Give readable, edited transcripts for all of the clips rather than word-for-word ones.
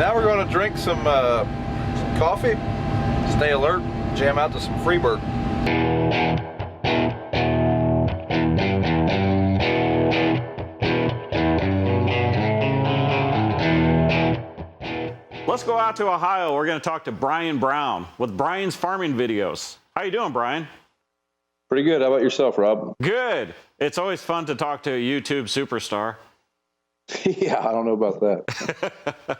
Now we're going to drink some coffee, stay alert, jam out to some Freebird. Let's go out to Ohio. We're going to talk to Brian Brown with Brian's Farming Videos. How you doing, Brian? Pretty good. How about yourself, Rob? Good. It's always fun to talk to a YouTube superstar. Yeah, I don't know about that.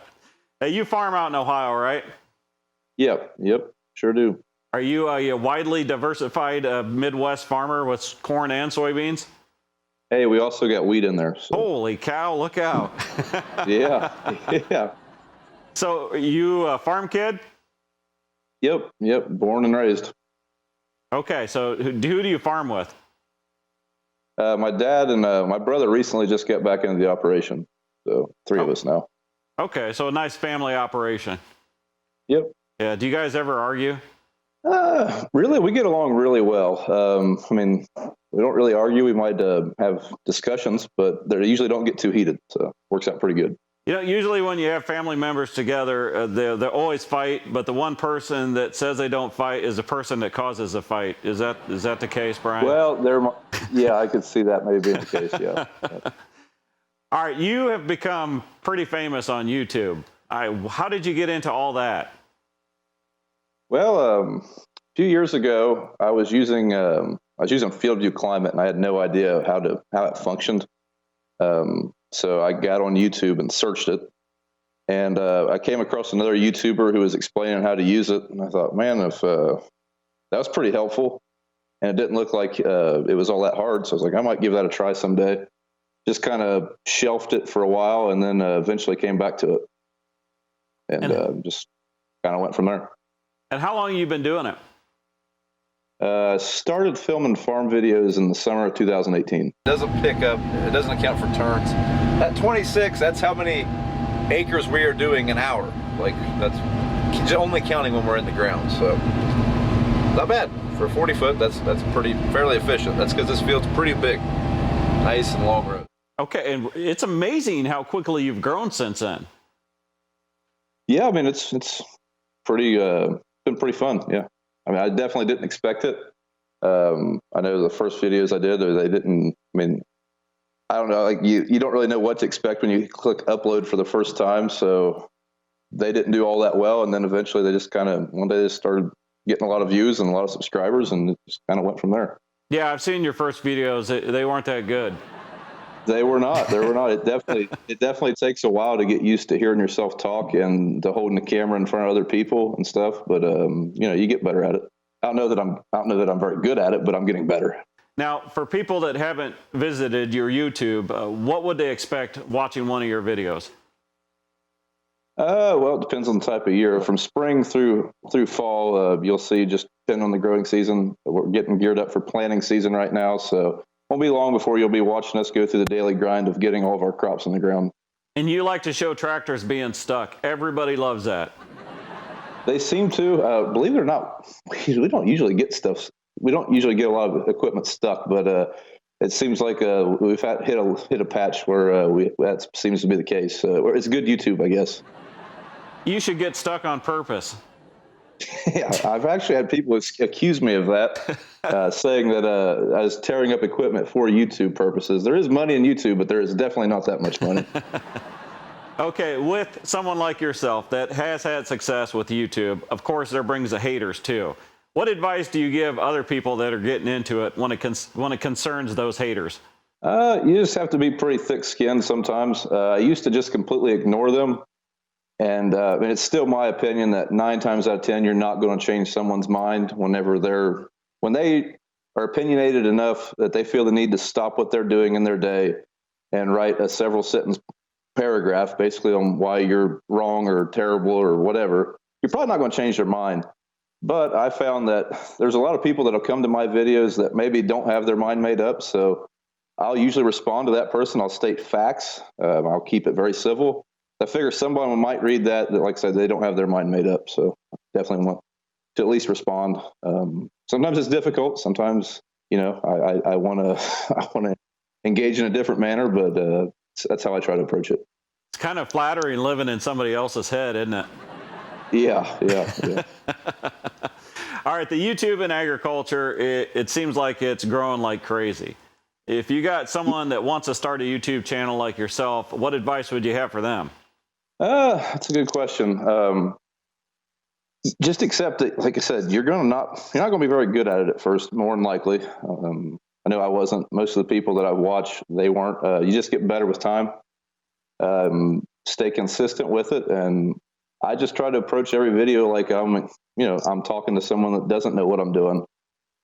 Hey, you farm out in Ohio, right? Yep, sure do. Are you a widely diversified Midwest farmer with corn and soybeans? Hey, we also got wheat in there. So. Holy cow, look out. Yeah. So you a farm kid? Yep, born and raised. Okay, so who do you farm with? My dad and my brother recently just got back into the operation. So three of us now. Okay, so a nice family operation. Yep. Yeah, do you guys ever argue? Really, we get along really well. I mean, we don't really argue. We might have discussions, but they usually don't get too heated. So it works out pretty good. You know, usually when you have family members together, they always fight, but the one person that says they don't fight is the person that causes a fight. Is that the case, Brian? Well, yeah, I could see that maybe being the case, yeah. All right, you have become pretty famous on YouTube. How did you get into all that? Well, a few years ago, I was using Field View Climate, and I had no idea how it functioned. So I got on YouTube and searched it, and I came across another YouTuber who was explaining how to use it, and I thought, man, if that was pretty helpful, and it didn't look like it was all that hard. So I was like, I might give that a try someday. Just kind of shelved it for a while, and then eventually came back to it, and just kind of went from there. And how long have you been doing it? Started filming farm videos in the summer of 2018. It doesn't pick up, it doesn't account for turns. At 26, that's how many acres we are doing an hour. Like, that's only counting when we're in the ground, so not bad. For 40 foot, that's fairly efficient. That's because this field's pretty big, nice and long road. Okay, and it's amazing how quickly you've grown since then. Yeah, I mean, it's pretty, been pretty fun, yeah. I mean, I definitely didn't expect it. I know the first videos I did, they didn't, I mean, I don't know, like you don't really know what to expect when you click upload for the first time. So they didn't do all that well. And then eventually they just one day they started getting a lot of views and a lot of subscribers, and it just kind of went from there. Yeah, I've seen your first videos. They weren't that good. They were not. It definitely takes a while to get used to hearing yourself talk and to holding the camera in front of other people and stuff. But you get better at it. I don't know that I'm very good at it, but I'm getting better. Now, for people that haven't visited your YouTube, what would they expect watching one of your videos? Well, it depends on the type of year. From spring through fall, you'll see, just depending on the growing season. We're getting geared up for planting season right now, so won't be long before you'll be watching us go through the daily grind of getting all of our crops in the ground. And you like to show tractors being stuck. Everybody loves that. They seem to. Believe it or not, we don't usually get stuff. We don't usually get a lot of equipment stuck, but it seems like we've hit a patch where that seems to be the case. It's good YouTube, I guess. You should get stuck on purpose. Yeah, I've actually had people accuse me of that, saying that I was tearing up equipment for YouTube purposes. There is money in YouTube, but there is definitely not that much money. Okay, with someone like yourself that has had success with YouTube, of course, there brings the haters too. What advice do you give other people that are getting into it when it concerns those haters? You just have to be pretty thick-skinned sometimes. I used to just completely ignore them. And it's still my opinion that 9 times out of 10, you're not going to change someone's mind when they are opinionated enough that they feel the need to stop what they're doing in their day and write a several sentence paragraph basically on why you're wrong or terrible or whatever. You're probably not going to change their mind. But I found that there's a lot of people that'll come to my videos that maybe don't have their mind made up. So I'll usually respond to that person. I'll state facts. I'll keep it very civil. I figure someone might read that, like I said, they don't have their mind made up. So I definitely want to at least respond. Sometimes it's difficult. Sometimes, I want to engage in a different manner, but that's how I try to approach it. It's kind of flattering living in somebody else's head, isn't it? Yeah. All right, the YouTube and agriculture, it seems like it's growing like crazy. If you got someone that wants to start a YouTube channel like yourself, what advice would you have for them? That's a good question. Just accept that, like I said, you're not going to be very good at it at first, more than likely. I know I wasn't. Most of the people that I watch, they weren't. You just get better with time. Stay consistent with it, and I just try to approach every video like I'm talking to someone that doesn't know what I'm doing.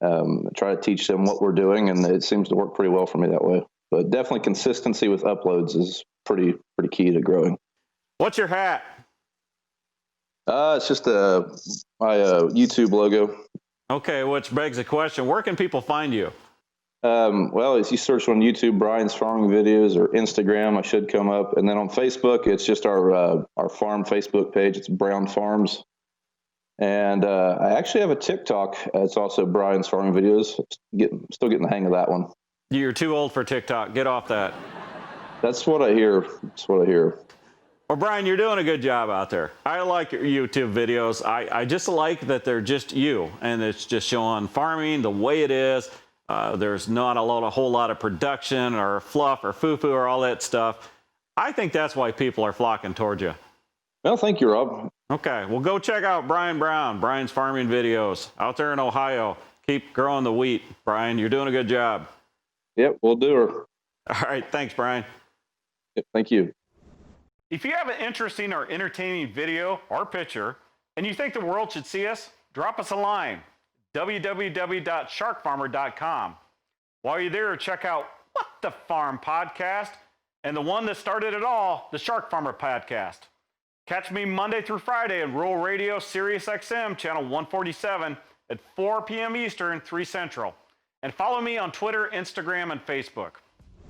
Try to teach them what we're doing, and it seems to work pretty well for me that way. But definitely consistency with uploads is pretty key to growing. What's your hat? It's just my YouTube logo. Okay, which begs the question, where can people find you? Well, if you search on YouTube, Brian's Farming Videos, or Instagram, I should come up. And then on Facebook, it's just our farm Facebook page. It's Brown Farms. And I actually have a TikTok. It's also Brian's Farming Videos. Still getting the hang of that one. You're too old for TikTok. Get off that. That's what I hear. Well, Brian, you're doing a good job out there. I like your YouTube videos. I just like that they're just you, and it's just showing farming the way it is. There's not a whole lot of production or fluff or foo-foo or all that stuff. I think that's why people are flocking towards you. Well, thank you, Rob. Okay, well, go check out Brian Brown, Brian's Farming Videos out there in Ohio. Keep growing the wheat, Brian. You're doing a good job. Yep, we'll do her. All right, thanks, Brian. Yep, thank you. If you have an interesting or entertaining video or picture and you think the world should see us, drop us a line. www.sharkfarmer.com. While you're there, check out What the Farm podcast and the one that started it all, the SharkFarmer podcast. Catch me Monday through Friday at Rural Radio Sirius XM channel 147 at 4 p.m. Eastern, 3 Central. And follow me on Twitter, Instagram, and Facebook.